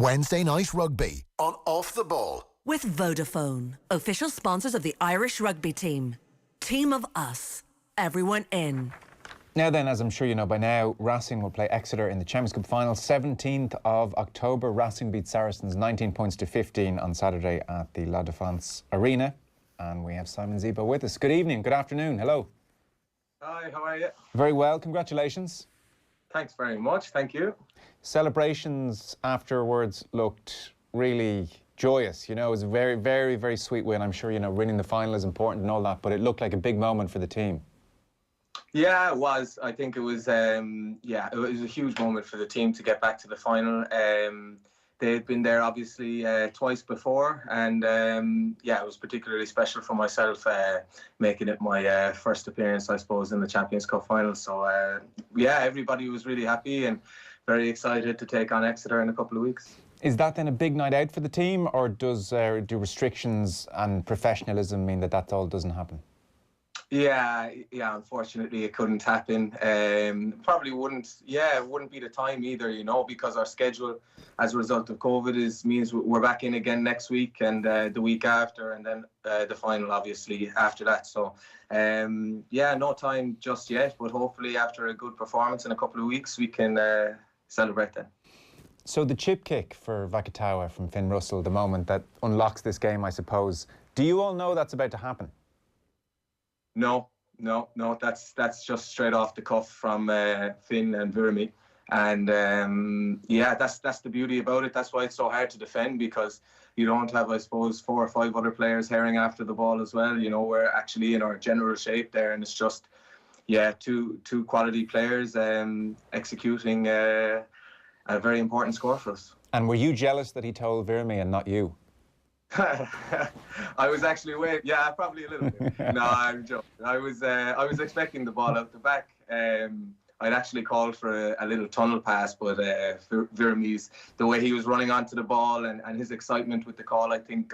Wednesday night rugby on Off the Ball. With Vodafone, official sponsors of the Irish rugby team. Team of us. Everyone in. Now then, as I'm sure you know by now, Racing will play Exeter in the Champions Cup final, 17th of October. Racing beat Saracens 19 points to 15 on Saturday at the La Défense Arena. And we have Simon Zebo with us. Good evening, good afternoon, hello. Hi, how are you? Very well, congratulations. Thanks very much, thank you. Celebrations afterwards looked really joyous. You know, it was a very, very, very sweet win. I'm sure, you know, winning the final is important and all that, but it looked like a big moment for the team. Yeah, it was. I think it was, it was a huge moment for the team to get back to the final. They'd been there, obviously, twice before, and it was particularly special for myself, making it my first appearance, I suppose, in the Champions Cup final. So, everybody was really happy and very excited to take on Exeter in a couple of weeks. Is that then a big night out for the team, or do restrictions and professionalism mean that all doesn't happen? Yeah, unfortunately it couldn't happen. Probably wouldn't be the time either, you know, because our schedule as a result of COVID means we're back in again next week and the week after, and then the final obviously after that. So no time just yet, but hopefully after a good performance in a couple of weeks we can celebrate then. So the chip kick for Vakatawa from Finn Russell, the moment that unlocks this game, I suppose, do you all know that's about to happen? No, that's just straight off the cuff from Finn and Virmi. And that's the beauty about it. That's why it's so hard to defend, because you don't have, I suppose, 4 or 5 other players herring after the ball as well. You know, we're actually in our general shape there, and it's just, two quality players executing a very important score for us. And were you jealous that he told Virmi and not you? I was actually waiting. Yeah, probably a little bit. No, I'm joking. I was expecting the ball out the back. I'd actually called for a little tunnel pass, but Virmi's, the way he was running onto the ball and his excitement with the call, I think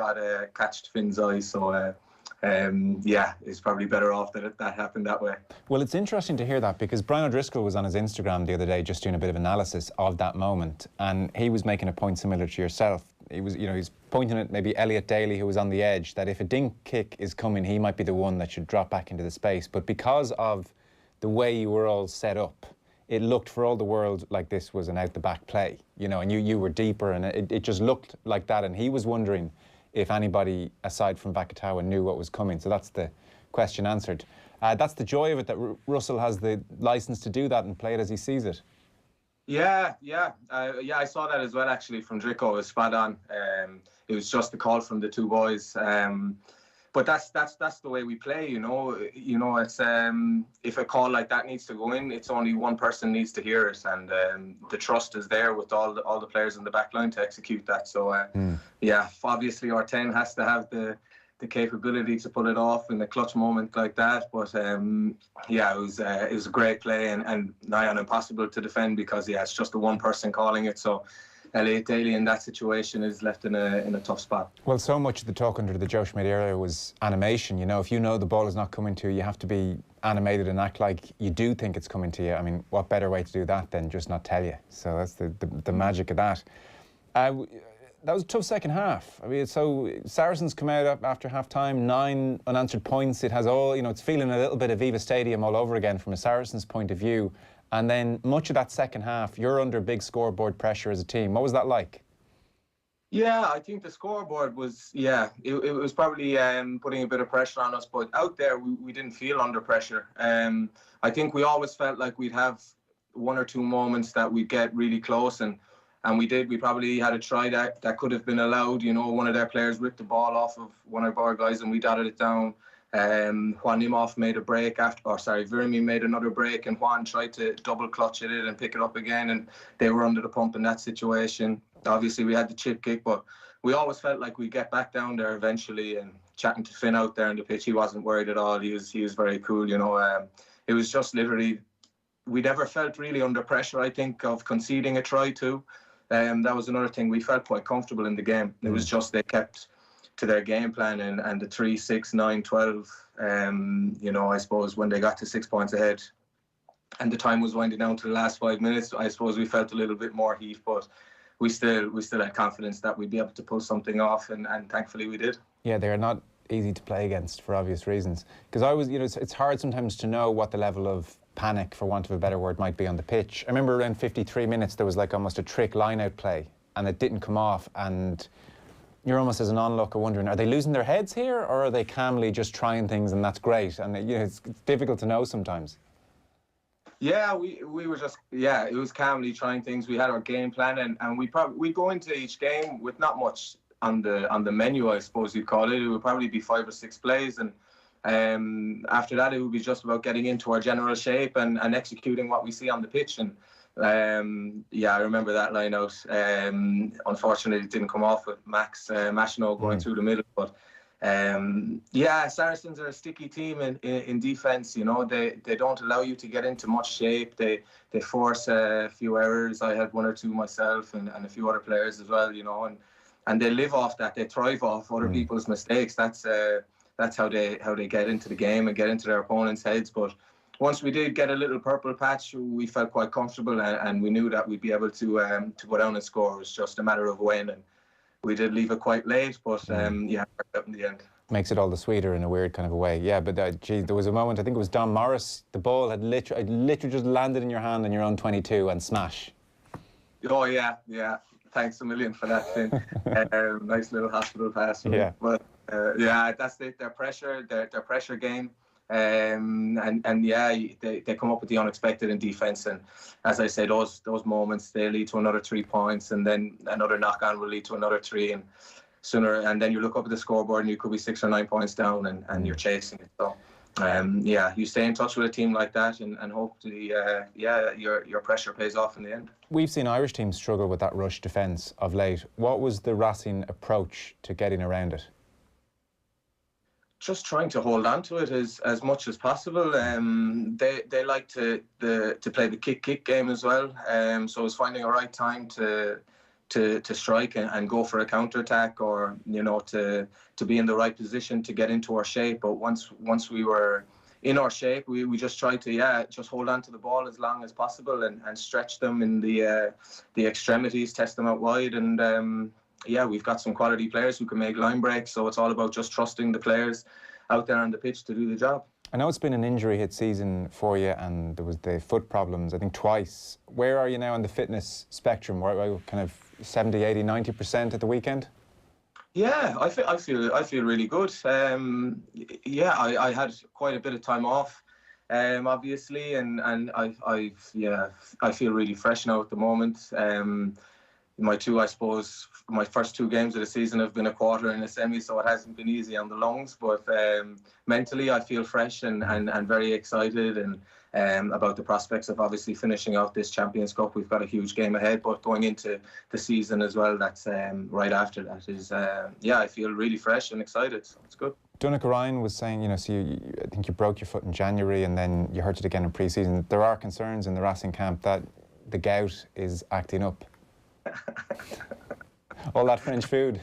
catched Finn's eye. So it's probably better off that that happened that way. Well, it's interesting to hear that, because Brian O'Driscoll was on his Instagram the other day just doing a bit of analysis of that moment, and he was making a point similar to yourself. He was, he's pointing at maybe Elliot Daly, who was on the edge, that if a dink kick is coming, he might be the one that should drop back into the space. But because of the way you were all set up, it looked for all the world like this was an out-the-back play, and you were deeper, and it just looked like that. And he was wondering if anybody, aside from Vakatawa, knew what was coming. So that's the question answered. That's the joy of it, that Russell has the licence to do that and play it as he sees it. Yeah, I saw that as well, actually, from Drico. It was spot on. It was just a call from the two boys. But that's the way we play, it's if a call like that needs to go in, it's only one person needs to hear it, and the trust is there with all the players in the back line to execute that. So obviously our 10 has to have the capability to pull it off in a clutch moment like that. But it was a great play and nigh on impossible to defend, because it's just the one person calling it. So Elliot Daly in that situation is left in a tough spot. Well, so much of the talk under the Joe Schmidt era was animation. If you know the ball is not coming to you, you have to be animated and act like you do think it's coming to you. I mean, what better way to do that than just not tell you? So that's the magic of that. That was a tough second half. I mean, so Saracens come out after half-time, 9 unanswered points. It has all, it's feeling a little bit of Viva Stadium all over again from a Saracens point of view. And then much of that second half, you're under big scoreboard pressure as a team. What was that like? Yeah, I think the scoreboard was, it was probably putting a bit of pressure on us. But out there, we didn't feel under pressure. I think we always felt like we'd have 1 or 2 moments that we'd get really close, and we did. We probably had a try that could have been allowed. One of their players ripped the ball off of one of our guys and we dotted it down. Juan Nimov made a break Virmi made another break, and Juan tried to double clutch at it and pick it up again, and they were under the pump in that situation. Obviously we had the chip kick, but we always felt like we'd get back down there eventually. And chatting to Finn out there on the pitch, he wasn't worried at all. He was very cool. It was just literally, we never felt really under pressure, I think, of conceding a try too. That was another thing. We felt quite comfortable in the game. It was just they kept to their game plan, and the 3, 6, 9, 12, I suppose when they got to 6 points ahead and the time was winding down to the last 5 minutes, I suppose we felt a little bit more heat. But we still had confidence that we'd be able to pull something off, and thankfully we did. Yeah, they're not easy to play against for obvious reasons. Because I was, it's hard sometimes to know what the level of panic, for want of a better word, might be on the pitch. I remember around 53 minutes there was like almost a trick line-out play, and it didn't come off, and you're almost as an onlooker wondering, are they losing their heads here, or are they calmly just trying things and that's great? And it's difficult to know sometimes. Yeah, we were just, it was calmly trying things. We had our game plan, and we go into each game with not much on the menu, I suppose you'd call it. It would probably be 5 or 6 plays, and after that it would be just about getting into our general shape and executing what we see on the pitch. And I remember that line out. Unfortunately it didn't come off with Max Machino going through the middle, but Saracens are a sticky team in defence. They don't allow you to get into much shape. They force a few errors. I had 1 or 2 myself, and a few other players as well, and they live off that. They thrive off other people's mistakes. That's how they get into the game and get into their opponents' heads. But once we did get a little purple patch, we felt quite comfortable, and we knew that we'd be able to go down and score. It was just a matter of when, and we did leave it quite late, but it worked out in the end. Makes it all the sweeter in a weird kind of a way. Yeah, but there was a moment, I think it was Don Morris, the ball had literally just landed in your hand in your own 22 and smash. Oh yeah. Thanks a million for that, Finn. Nice little hospital pass. Yeah. But that's it. Their pressure game. They come up with the unexpected in defence, and as I say, those moments, they lead to another 3 points, and then another knock-on will lead to another 3, and then you look up at the scoreboard and you could be 6 or 9 points down, and you're chasing it. So you stay in touch with a team like that, and hopefully your pressure pays off in the end. We've seen Irish teams struggle with that rush defence of late. What was the Racing approach to getting around it? Just trying to hold on to it as much as possible. They like to play the kick game as well. So it's finding a right time to strike and go for a counter attack, or to be in the right position to get into our shape. But once we were in our shape, we just tried to just hold on to the ball as long as possible and stretch them in the extremities, test them out wide, and we've got some quality players who can make line breaks, so it's all about just trusting the players out there on the pitch to do the job. I know it's been an injury-hit season for you, and there was the foot problems, I think, twice. Where are you now on the fitness spectrum? Were kind of 70, 80, 90% at the weekend? Yeah, I feel really good. I had quite a bit of time off, obviously, and I feel really fresh now at the moment. My first 2 games of the season have been a quarter and a semi, so it hasn't been easy on the lungs. But mentally, I feel fresh and very excited, and about the prospects of obviously finishing out this Champions Cup. We've got a huge game ahead, but going into the season as well, that's right after that is, I feel really fresh and excited, so it's good. Donnacha Ryan was saying, I think you broke your foot in January and then you hurt it again in pre-season. There are concerns in the Racing camp that the gout is acting up. All that French food.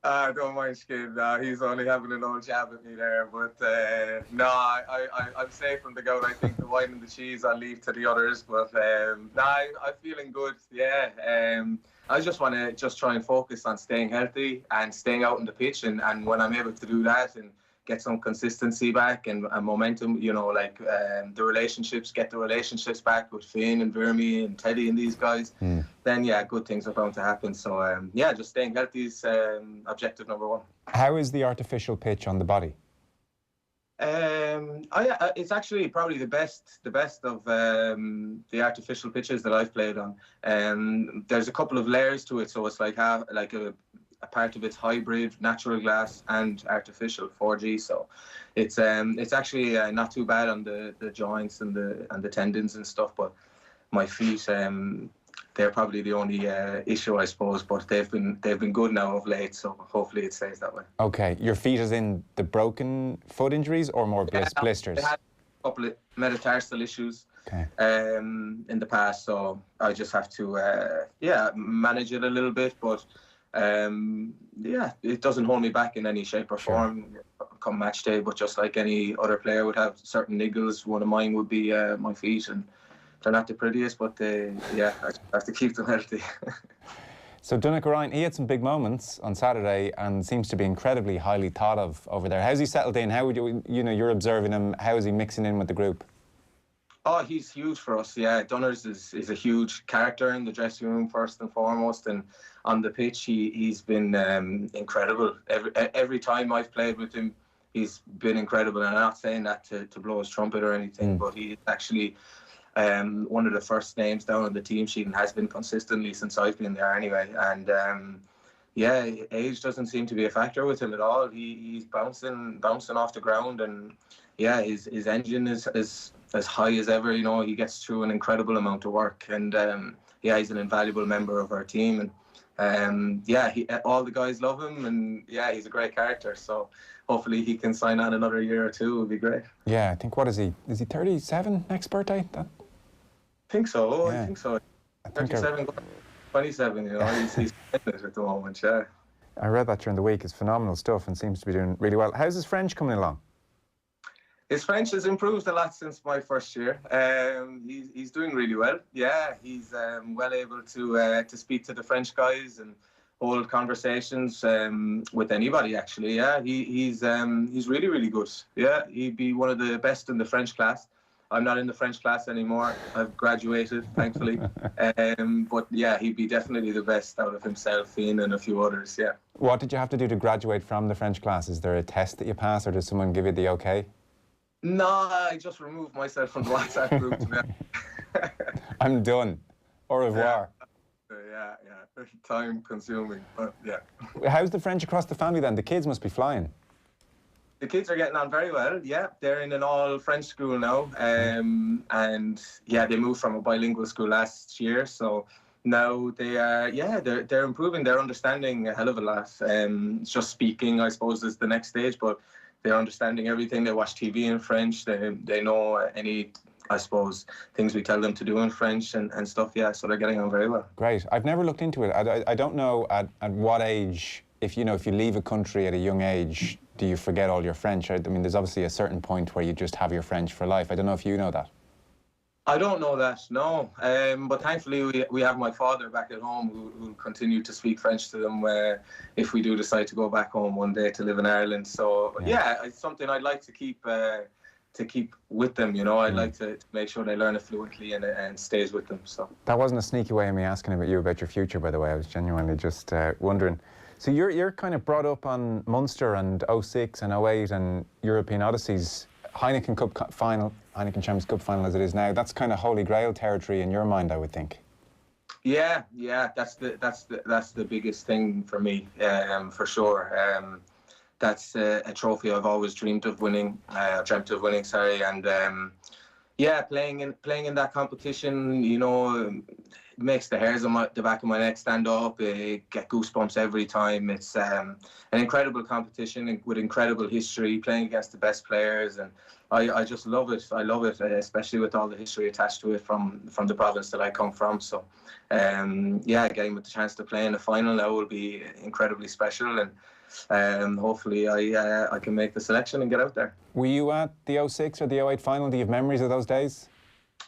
Don't mind Skid. He's only having an old jab at me there. But I'm safe from the goat. I think the wine and the cheese I'll leave to the others. But I'm feeling good. Yeah. I just want to try and focus on staying healthy and staying out on the pitch. And when I'm able to do that and get some consistency back and momentum, the relationships, get the relationships back with Finn and Vermi and Teddy and these guys, then good things are bound to happen. So just staying healthy is objective number 1. How is the artificial pitch on the body? It's actually probably the best of the artificial pitches that I've played on. There's a couple of layers to it, so it's like a part of it's hybrid, natural glass and artificial 4G. So it's actually not too bad on the joints and the tendons and stuff. But my feet, they're probably the only issue, I suppose. But they've been good now of late, so hopefully it stays that way. Okay, your feet as in the broken foot injuries or more blisters? I had a couple of metatarsal issues. Okay. In the past, so I just have to manage it a little bit, but it doesn't hold me back in any shape or form come match day. But just like any other player would have certain niggles, one of mine would be my feet, and they're not the prettiest, but I have to keep them healthy. So Donnacha Ryan, he had some big moments on Saturday and seems to be incredibly highly thought of over there. How's he settled in? How would you're observing him, how is he mixing in with the group? Oh, he's huge for us. Yeah, Dunners is a huge character in the dressing room first and foremost, and on the pitch he's been incredible. Every time I've played with him, he's been incredible. And I'm not saying that to blow his trumpet or anything, but he's actually one of the first names down on the team sheet and has been consistently since I've been there anyway. And age doesn't seem to be a factor with him at all. He's bouncing off the ground, and his engine is as high as ever. He gets through an incredible amount of work, and he's an invaluable member of our team, and all the guys love him, and he's a great character. So hopefully he can sign on another year or two. It would be great. Yeah, I think, what is he 37 next birthday? I think so. I think so. 37, 27. He's at the moment. Yeah. I read that during the week. It's phenomenal stuff and seems to be doing really well. How's his French coming along? His French has improved a lot since my first year. He's doing really well. Yeah, he's well able to speak to the French guys and hold conversations with anybody. Actually, he's really, really good. Yeah, he'd be one of the best in the French class. I'm not in the French class anymore. I've graduated, thankfully. But he'd be definitely the best out of himself, Ian, and a few others. Yeah. What did you have to do to graduate from the French class? Is there a test that you pass, or does someone give you the okay? No, I just removed myself from the WhatsApp group. I'm done. Au revoir. Yeah. Time consuming, but yeah. How's the French across the family then? The kids must be flying. The kids are getting on very well. Yeah, they're in an all French school now, and they moved from a bilingual school last year. So now they are, they're improving. They're understanding a hell of a lot. Just speaking, I suppose, is the next stage, but they're understanding everything. They watch TV in French. They know any, I suppose, things we tell them to do in French and stuff. Yeah, so they're getting on very well. Great. I've never looked into it. I don't know at what age, if you leave a country at a young age, do you forget all your French? I mean, there's obviously a certain point where you just have your French for life. I don't know if you know that. I don't know that, no. But thankfully we have my father back at home who will speak French to them if we do decide to go back home one day to live in Ireland. So it's something I'd like to keep with them. I'd like to make sure they learn it fluently and stays with them. So that wasn't a sneaky way of me asking about you about your future, by the way. I was genuinely just wondering. So you're kind of brought up on Munster and 06 and 08 and European Odysseys. Heineken Cup final, Heineken Champions Cup final as it is now, that's kind of holy grail territory in your mind, I would think. Yeah, that's the biggest thing for me, for sure. That's a trophy I've always dreamt of winning, and playing in that competition, it makes the hairs on the back of my neck stand up. I get goosebumps every time. It's an incredible competition with incredible history, playing against the best players, and I just love it. I love it, especially with all the history attached to it from the province that I come from. So, getting the chance to play in the final now will be incredibly special, and hopefully I can make the selection and get out there. Were you at the 06 or the 08 final? Do you have memories of those days?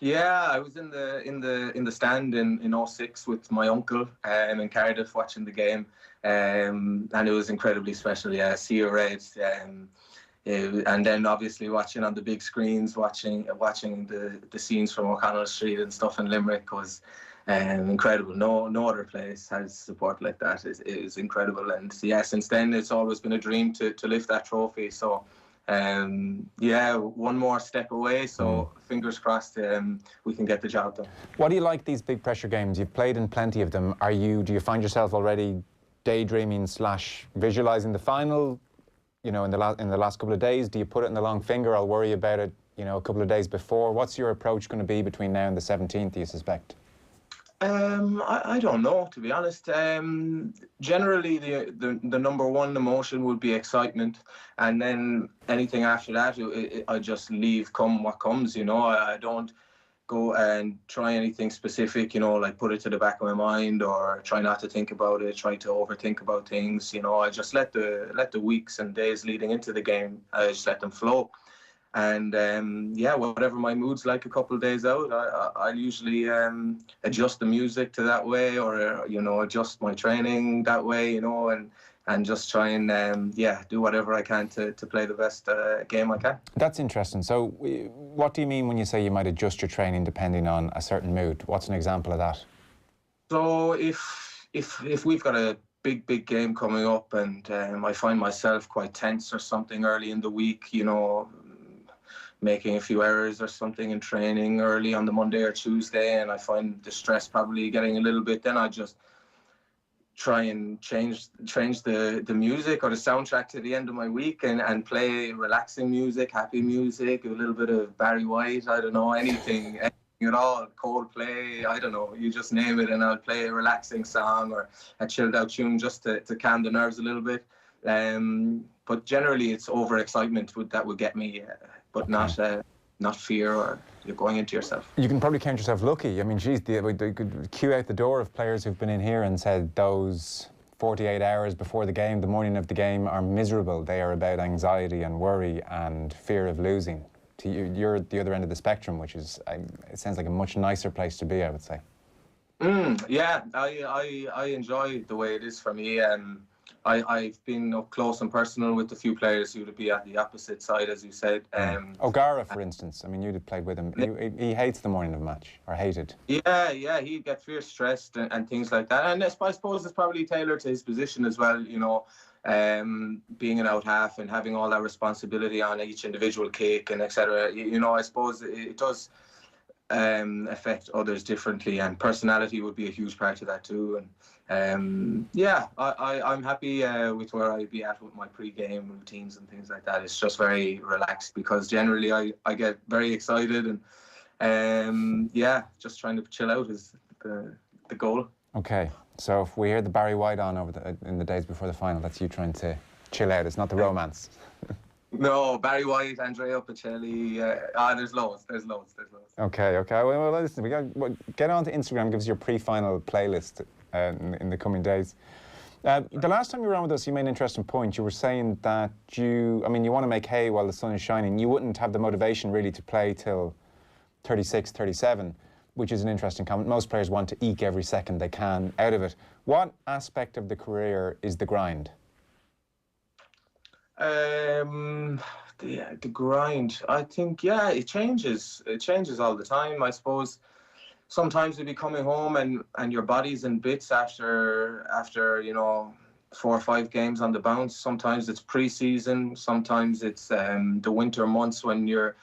Yeah, I was in the stand in 06 with my uncle in Cardiff watching the game, and it was incredibly special. Yeah, Sea of Red, and then obviously watching on the big screens, watching the scenes from O'Connell Street and stuff in Limerick was incredible. No other place has support like that. It is incredible, and since then it's always been a dream to lift that trophy. So. One more step away, so fingers crossed we can get the job done. What do you like these big pressure games? You've played in plenty of them. Do you find yourself already daydreaming / visualising the final, in the last couple of days? Do you put it in the long finger? I'll worry about it, a couple of days before. What's your approach going to be between now and the 17th, do you suspect? I don't know, to be honest. Generally, the number one emotion would be excitement, and then anything after that, I just leave come what comes. I don't go and try anything specific. Like put it to the back of my mind or try not to think about it. Try to overthink about things. I just let the weeks and days leading into the game. I just let them flow. And yeah, whatever my mood's like a couple of days out, I'll usually adjust the music to that way, or adjust my training that way, and just try and do whatever I can to play the best game I can. That's interesting. So what do you mean when you say you might adjust your training depending on a certain mood? What's an example of that? So if we've got a big game coming up, and I find myself quite tense or something early in the week, making a few errors or something in training early on the Monday or Tuesday, and I find the stress probably getting a little bit, then I just try and change the music or the soundtrack to the end of my week, and play relaxing music, happy music, a little bit of Barry White, I don't know, anything at all, Coldplay, I don't know, you just name it, and I'll play a relaxing song or a chilled out tune just to calm the nerves a little bit. But generally it's overexcitement that would get me, but not fear or you're going into yourself. You can probably count yourself lucky. I mean, geez, they could queue out the door of players who've been in here and said those 48 hours before the game, the morning of the game, are miserable. They are about anxiety and worry and fear of losing. You're at the other end of the spectrum, which is, it sounds like a much nicer place to be, I would say. Yeah, I enjoy the way it is for me. I've been up close and personal with a few players who would be at the opposite side, as you said. O'Gara, for instance, I mean, you'd have played with him. He hates the morning of a match, or hated. Yeah, he'd get fierce stressed and things like that. And I suppose it's probably tailored to his position as well, being an out half and having all that responsibility on each individual kick and etc. I suppose it does affect others differently, and personality would be a huge part of that too. And I'm happy with where I'd be at with my pre-game routines and things like that. It's just very relaxed, because generally I get very excited, and just trying to chill out is the goal. Okay, so if we hear the Barry White on in the days before the final, that's you trying to chill out. It's not the romance. No, Barry White, Andrea Bocelli, there's loads. Okay. Well, listen, get on to Instagram, give us your pre-final playlist in the coming days. The last time you were on with us, you made an interesting point. You were saying that you want to make hay while the sun is shining. You wouldn't have the motivation really to play till 36, 37, which is an interesting comment. Most players want to eke every second they can out of it. What aspect of the career is the grind? The grind, I think, it changes. It changes all the time. I suppose sometimes you'll be coming home and your body's in bits after 4 or 5 games on the bounce. Sometimes it's pre-season. Sometimes it's the winter months when you're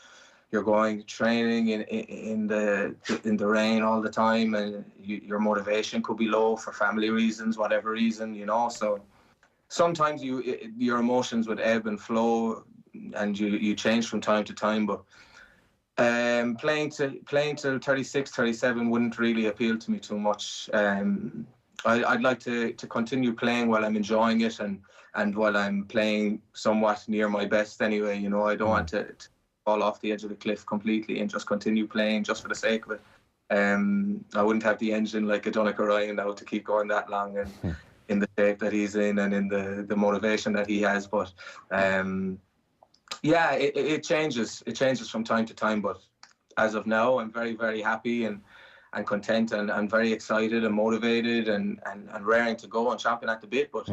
going training in the rain all the time, and your motivation could be low for family reasons, whatever reason, So sometimes your emotions would ebb and flow, and you change from time to time. But playing till 36, 37 wouldn't really appeal to me too much. I'd like to continue playing while I'm enjoying it, and while I'm playing somewhat near my best anyway. I don't want to fall off the edge of the cliff completely and just continue playing just for the sake of it. I wouldn't have the engine like a Donnacha Ryan now to keep going that long, and in the shape that he's in and in the motivation that he has. But it changes. It changes from time to time. But as of now, I'm very, very happy and content and very excited and motivated and raring to go and champing at the bit. But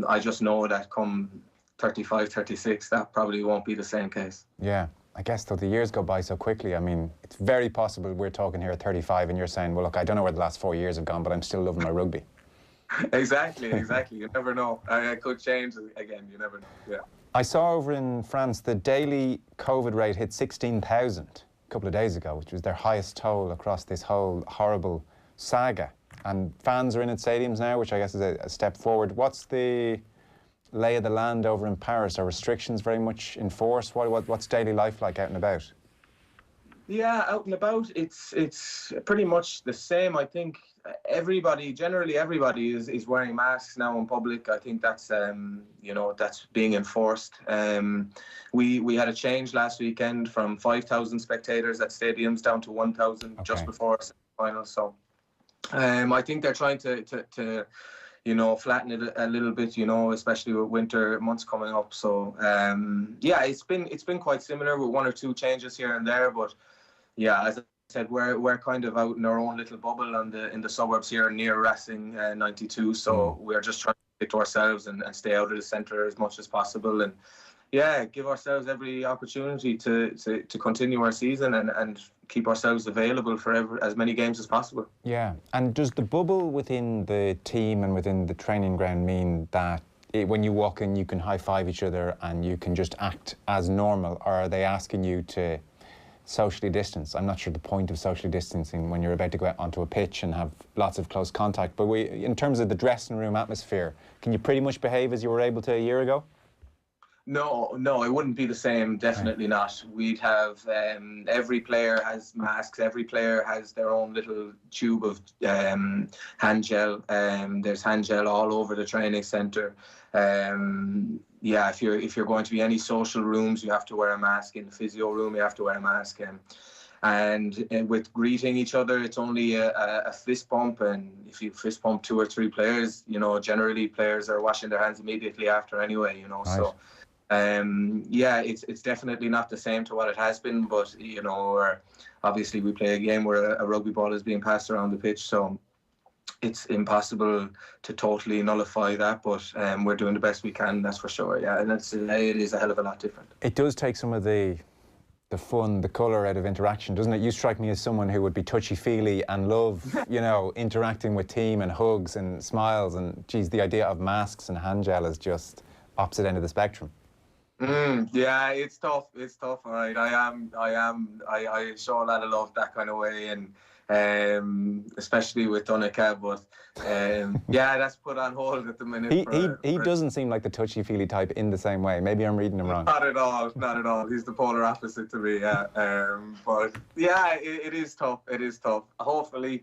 I just know that come 35, 36, that probably won't be the same case. Yeah. I guess, though, the years go by so quickly. I mean, it's very possible we're talking here at 35 and you're saying, well, look, I don't know where the last 4 years have gone, but I'm still loving my rugby. Exactly. You never know. I could change again. You never know. Yeah. I saw over in France the daily COVID rate hit 16,000 a couple of days ago, which was their highest toll across this whole horrible saga. And fans are in at stadiums now, which I guess is a step forward. What's the lay of the land over in Paris? Are restrictions very much in force? What's daily life like out and about? Yeah, out and about, it's pretty much the same. I think generally everybody is wearing masks now in public. I think that's that's being enforced. We had a change last weekend from 5,000 spectators at stadiums down to 1,000 just before the final. So I think they're trying to flatten it a little bit, especially with winter months coming up. So yeah, it's been quite similar with one or two changes here and there, but yeah, as I said, we're kind of out in our own little bubble in the suburbs here near Racing 92. So we're just trying to stick to ourselves and stay out of the centre as much as possible, and yeah, give ourselves every opportunity to continue our season and keep ourselves available for as many games as possible. Yeah, and does the bubble within the team and within the training ground mean that when you walk in you can high-five each other and you can just act as normal, or are they asking you to socially distance? I'm not sure the point of socially distancing when you're about to go out onto a pitch and have lots of close contact, but in terms of the dressing room atmosphere, can you pretty much behave as you were able to a year ago? No, it wouldn't be the same. Definitely not. We'd have every player has masks. Every player has their own little tube of hand gel. There's hand gel all over the training centre. Yeah, if you're going to be any social rooms, you have to wear a mask. In the physio room, you have to wear a mask. And with greeting each other, it's only a fist bump. And if you fist bump 2 or 3 players, generally players are washing their hands immediately after anyway. Right. So. Yeah, it's definitely not the same to what it has been, but obviously we play a game where a rugby ball is being passed around the pitch, so it's impossible to totally nullify that, but we're doing the best we can, that's for sure. Yeah, and it is a hell of a lot different. It does take some of the fun, the colour out of interaction, doesn't it? You strike me as someone who would be touchy-feely and love, interacting with team and hugs and smiles, and geez, the idea of masks and hand gel is just opposite end of the spectrum. Yeah, it's tough. All right. I show a lot of love that kind of way, and especially with Donica, but yeah, that's put on hold at the minute. He doesn't seem like the touchy-feely type in the same way. Maybe I'm reading him wrong. Not at all. He's the polar opposite to me. Yeah. But yeah, it is tough. Hopefully,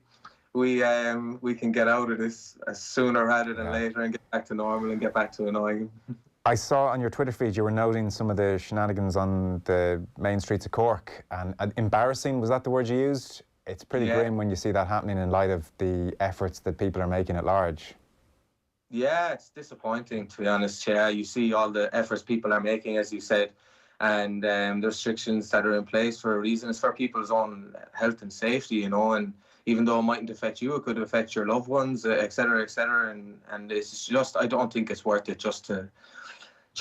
we can get out of this sooner rather than later and get back to normal and get back to annoying. I saw on your Twitter feed you were noting some of the shenanigans on the main streets of Cork, and embarrassing, was that the word you used? It's pretty grim when you see that happening in light of the efforts that people are making at large. Yeah, it's disappointing, to be honest. Yeah, you see all the efforts people are making, as you said, and the restrictions that are in place for a reason. It's for people's own health and safety, and even though it mightn't affect you, it could affect your loved ones, et cetera, and it's just, I don't think it's worth it just to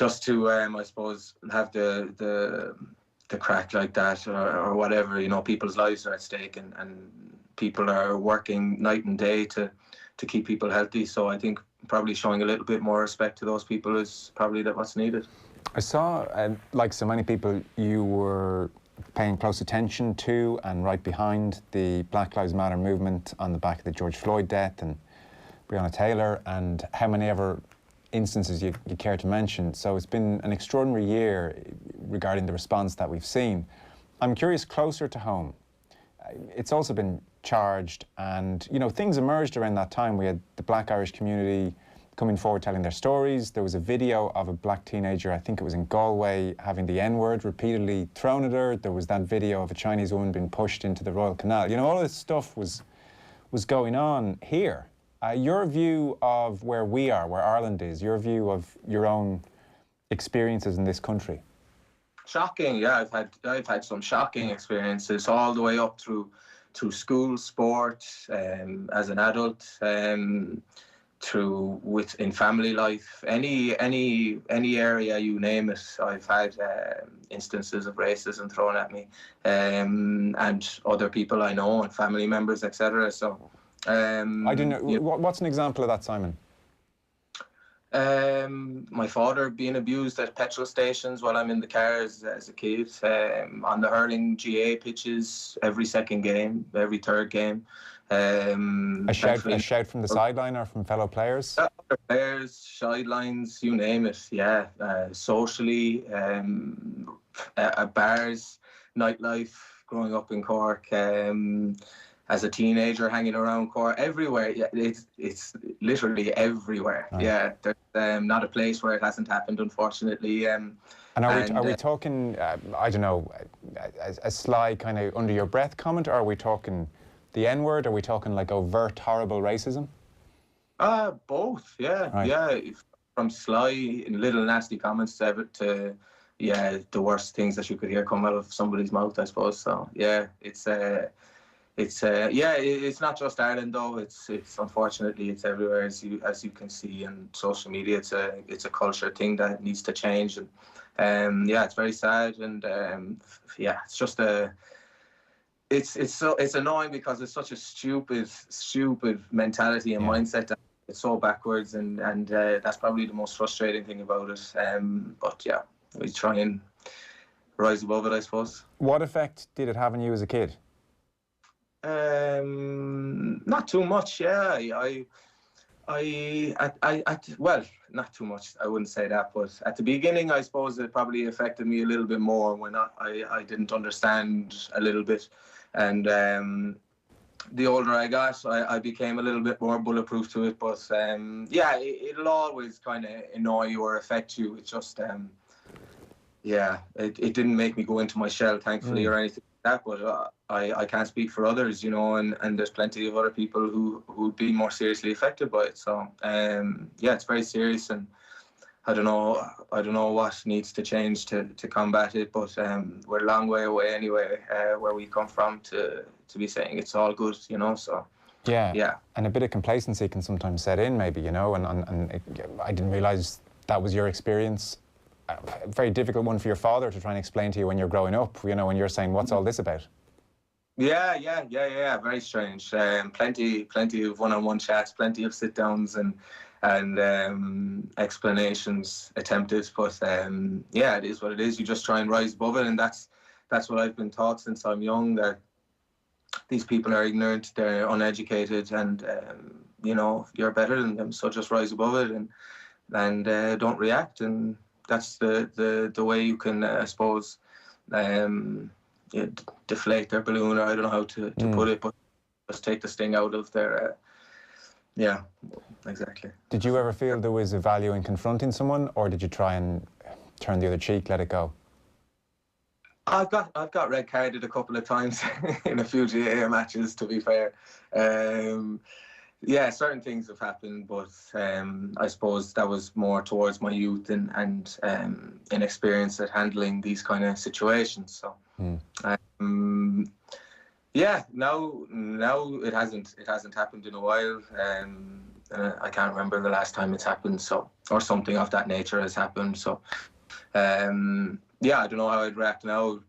I suppose have the crack like that or whatever. People's lives are at stake, and people are working night and day to keep people healthy. So I think probably showing a little bit more respect to those people is probably what's needed. I saw, like so many people, you were paying close attention to and right behind the Black Lives Matter movement on the back of the George Floyd death and Breonna Taylor, and how many ever instances you care to mention. So it's been an extraordinary year regarding the response that we've seen. I'm curious, closer to home, it's also been charged, and things emerged around that time. We had the Black Irish community coming forward telling their stories. There was a video of a black teenager, I think it was in Galway, having the N-word repeatedly thrown at her. There was that video of a Chinese woman being pushed into the Royal Canal. All this stuff was going on here. Your view of where we are, where Ireland is, your view of your own experiences in this country. Shocking, yeah. I've had some shocking experiences all the way up through school, sport, as an adult, in family life, any area you name it. I've had instances of racism thrown at me, and other people I know and family members, etc. So. I don't know. What's an example of that, Simon? My father being abused at petrol stations while I'm in the car as a kid, on the hurling GA pitches, every second game, every third game. A shout from the sideline or from fellow players? Other players, sidelines, you name it, yeah. Socially, at bars, nightlife, growing up in Cork, as a teenager, hanging around Cork, everywhere. Yeah, it's literally everywhere. Right. Yeah, there's not a place where it hasn't happened, unfortunately. And are we talking, I don't know, a sly kind of under your breath comment, or are we talking the N-word? Are we talking like overt, horrible racism? Both, yeah, Right. yeah. From sly and little nasty comments to yeah, the worst things that you could hear come out of somebody's mouth, I suppose. So yeah, it's not just Ireland though. It's unfortunately it's everywhere, as you can see in social media. It's a culture thing that needs to change, and yeah, it's very sad, and yeah, it's just it's annoying because it's such a stupid mentality and mindset that it's so backwards, and that's probably the most frustrating thing about it. But yeah, we try and rise above it, I suppose. What effect did it have on you as a kid? Not too much. Yeah, well, not too much. I wouldn't say that, but at the beginning, I suppose it probably affected me a little bit more when I didn't understand a little bit, and the older I got, I became a little bit more bulletproof to it. But yeah, it'll always kind of annoy you or affect you. It's just yeah, it didn't make me go into my shell, thankfully, or anything like that. But I can't speak for others, you know, and there's plenty of other people who would be more seriously affected by it. So yeah, it's very serious, and I don't know what needs to change to combat it, but we're a long way away anyway, where we come from, to be saying it's all good, you know. So yeah, and a bit of complacency can sometimes set in, maybe, you know. And I didn't realise that was your experience. A very difficult one for your father to try and explain to you when you're growing up, you know, when you're saying, what's all this about? Yeah, very strange. Plenty of one-on-one chats, plenty of sit-downs and explanations attempted, but yeah, it is what it is. You just try and rise above it, and that's what I've been taught since I'm young, that these people are ignorant, they're uneducated, and you know, you're better than them, so just rise above it and don't react, and that's the way you can I suppose deflate their balloon, or I don't know how to put it, but just take the sting out of their yeah, exactly. Did you ever feel there was a value in confronting someone, or did you try and turn the other cheek, let it go? I've got red carded a couple of times in a few GAA matches, to be fair. Yeah, certain things have happened, but I suppose that was more towards my youth and inexperience at handling these kind of situations. So yeah, now it hasn't happened in a while. I can't remember the last time it's happened, so, or something of that nature has happened. So yeah, I don't know how I'd react now.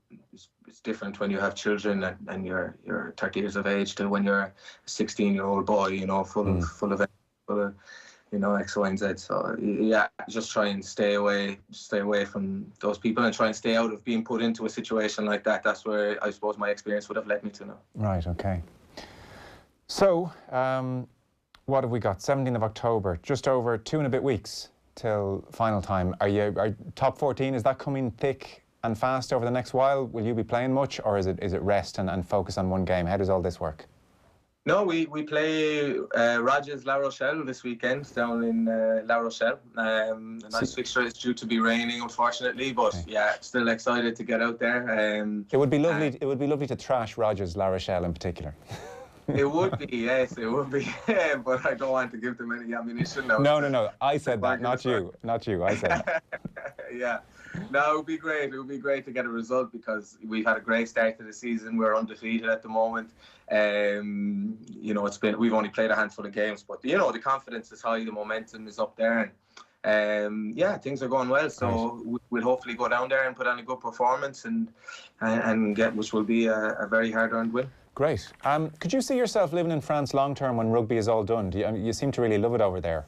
It's different when you have children and you're 30 years of age to when you're a 16-year-old boy, you know, full of you know, X, Y, and Z. So yeah, just try and stay away from those people, and try and stay out of being put into a situation like that. That's where I suppose my experience would have led me to now. Right. Okay. So what have we got? 17th of October, just over 2 and a bit weeks till final time. Are top 14? Is that coming thick and fast over the next while? Will you be playing much, or is it rest and focus on one game? How does all this work? No, we play Rogers La Rochelle this weekend down in La Rochelle. A nice fixture. It's due to be raining, unfortunately, but yeah, still excited to get out there. It would be lovely. It would be lovely to thrash Rogers La Rochelle in particular. It would be, yes, it would be. But I don't want to give them any ammunition now. No. I said that, not you. I said that. Yeah. No, it would be great. It would be great to get a result, because we've had a great start to the season. We're undefeated at the moment. You know, we've only played a handful of games, but you know, the confidence is high, the momentum is up there, and yeah, things are going well. So we'll hopefully go down there and put on a good performance and get, which will be a very hard-earned win. Great. Could you see yourself living in France long term when rugby is all done? You seem to really love it over there.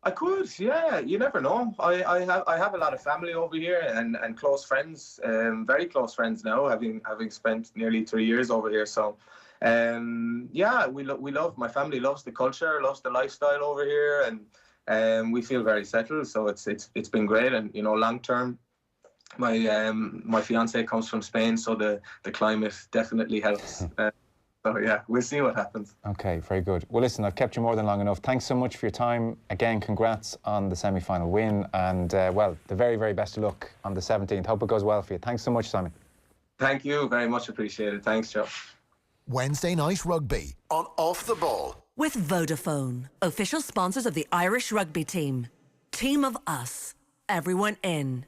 I could, yeah. You never know. I have a lot of family over here and close friends, very close friends now, having spent nearly 3 years over here. So, yeah, we love. My family loves the culture, loves the lifestyle over here, and we feel very settled. So it's been great, and you know, long term. My fiance comes from Spain, so the climate definitely helps. So yeah, we'll see what happens. Okay, very good. Well, listen, I've kept you more than long enough. Thanks so much for your time. Again, congrats on the semi-final win, and well, the very, very best of luck on the 17th. Hope it goes well for you. Thanks so much, Simon. Thank you, very much appreciated. Thanks, Joe. Wednesday Night Rugby on Off the Ball. With Vodafone, official sponsors of the Irish rugby team. Team of us, everyone in.